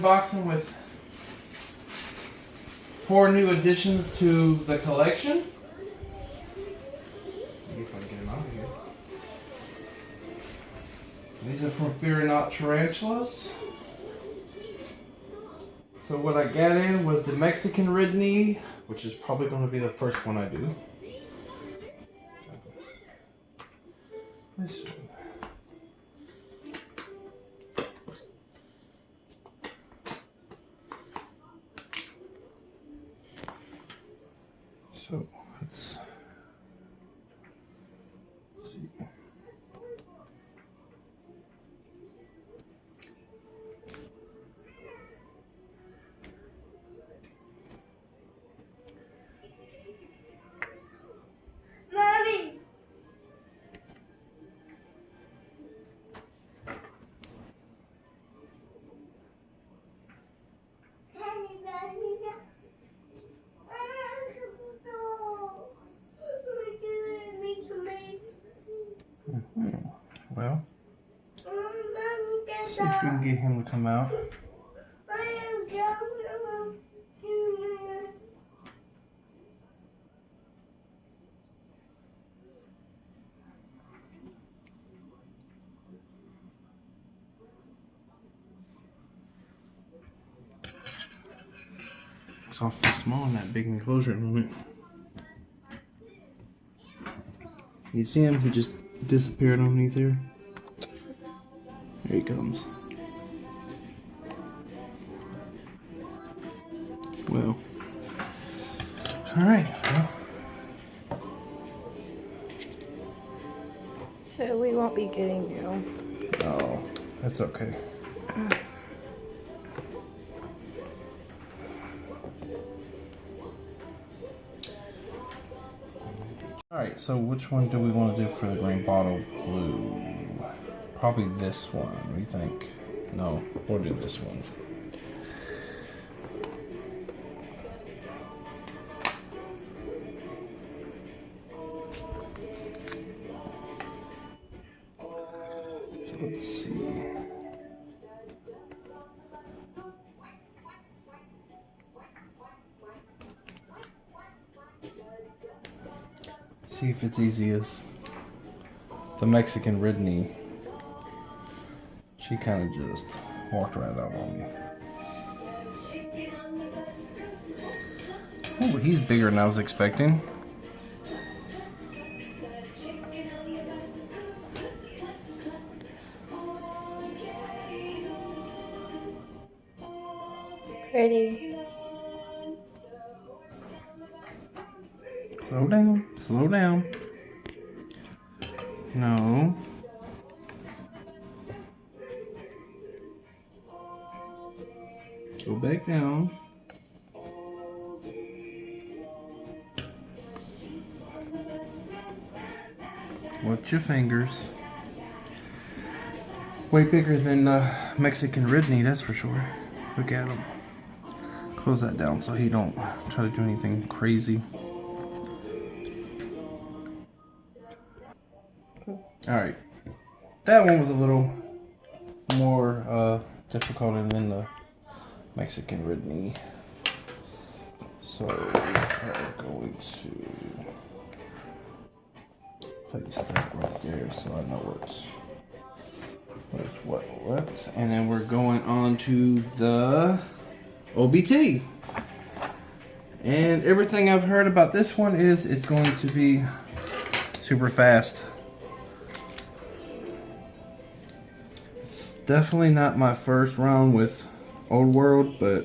unboxing with 4 new additions to the collection. See if I can get them out of here. These are from Fear Not Tarantulas. So what I got in was the Mexican red knee, which is probably going to be the first one I do. This one. So let's see. Mommy. Well, see if we can get him to come out. It's awfully small in that big enclosure moment. You see him? He just disappeared underneath there. There he comes. Well. Alright. Well. So we won't be getting you. Oh, that's okay. Alright, so which one do we want to do for the green bottle blue? Probably this one. What do you think? No, we'll do this one. So let's see. See if it's easy as the Mexican red knee. She kind of just walked right out on me. Oh, he's bigger than I was expecting. Pretty. Slow down, slow down. No. Go back down. Watch your fingers. Way bigger than Mexican red knee, that's for sure. Look at him. Close that down so he don't try to do anything crazy. Alright. That one was a little more difficult than the Mexican red knee. So we're going to place that right there so I know what's what. And then we're going on to the OBT. And everything I've heard about this one is it's going to be super fast. It's definitely not my first round with Old World, but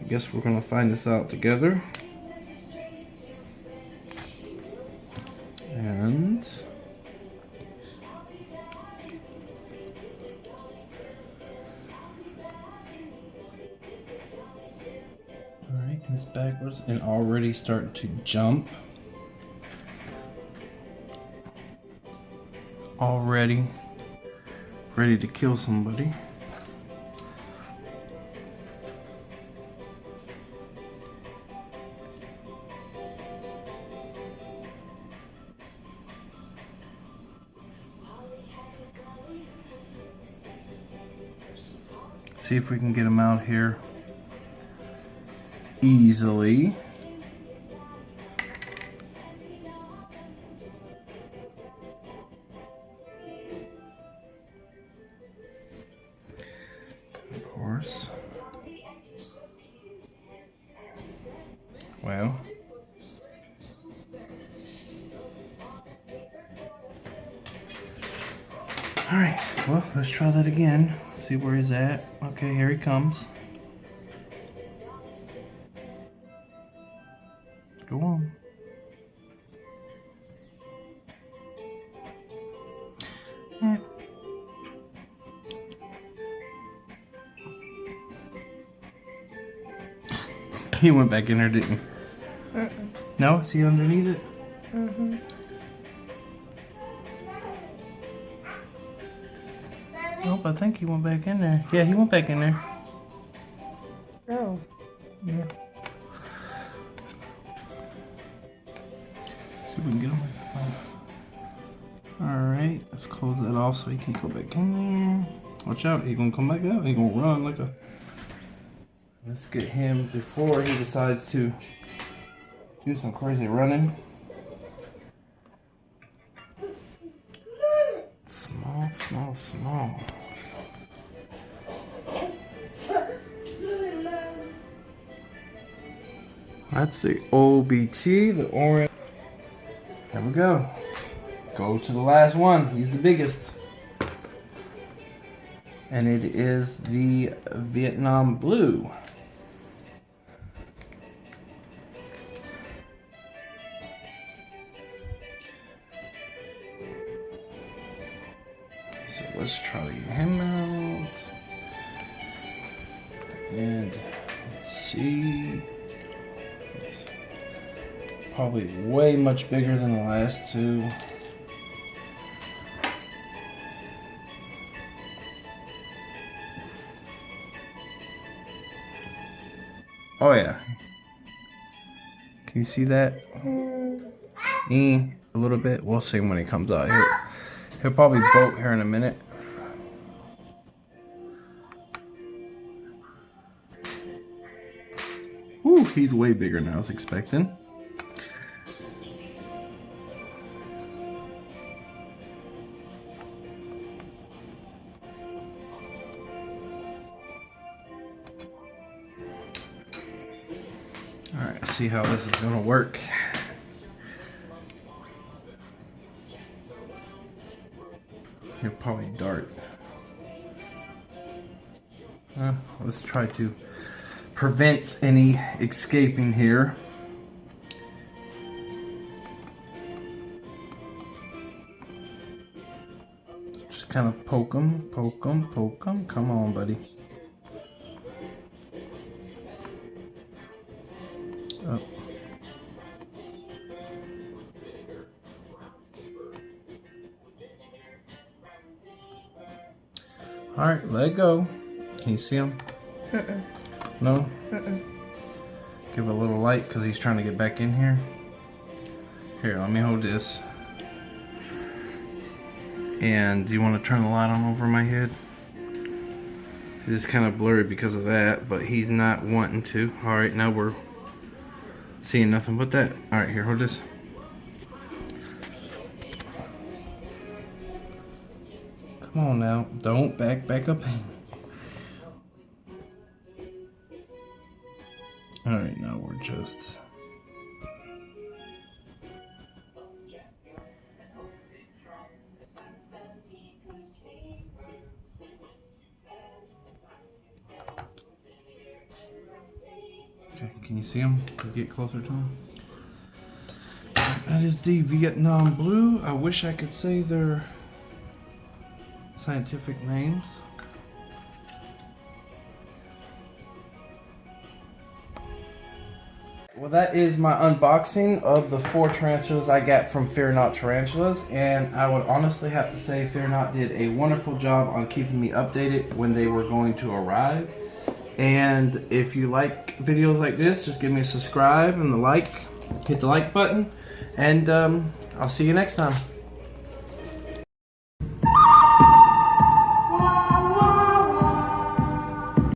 I guess we're gonna find this out together. And alright, it's backwards and already starting to jump. Already ready to kill somebody. See if we can get them out here easily. Of course. Well. Alright, well, let's try that again. See where he's at. Okay, here he comes. Go on. Alright. He went back in there, didn't he? No? Is he underneath it? Mm-hmm. Nope, I think he went back in there. Yeah, he went back in there. Oh. Yeah. See if we can get him. Alright, let's close that off so he can't go back in there. Watch out, he's gonna come back out. He's gonna run like a... Let's get him before he decides to do some crazy running. Small, small, small. That's the OBT, the orange. There we go. Go to the last one. He's the biggest. And it is the Vietnam Blue. So let's try to get him out. And let's see. It's probably way much bigger than the last two. Oh yeah. Can you see that? A little bit. We'll see when he comes out. He'll probably bolt here in a minute. Whew, he's way bigger than I was expecting. Alright, let's see how this is gonna work. He'll probably dart. Let's try to prevent any escaping here. Just kind of poke him, poke him, poke him. Come on, buddy. Oh. Alright, let go. Can you see him? No? Give a little light because he's trying to get back in here. Here, let me hold this. And do you want to turn the light on over my head? It is kind of blurry because of that, but he's not wanting to. Alright, now we're seeing nothing but that. Alright, here, hold this. Come on now, don't back up. Alright, now we're just... Okay, can you see him? Can you get closer to him? That is the Vietnam Blue. I wish I could say their scientific names. Well, that is my unboxing of the 4 tarantulas I got from Fear Not Tarantulas, and I would honestly have to say Fear Not did a wonderful job on keeping me updated when they were going to arrive. And if you like videos like this, just give me a subscribe and hit the like button, and I'll see you next time.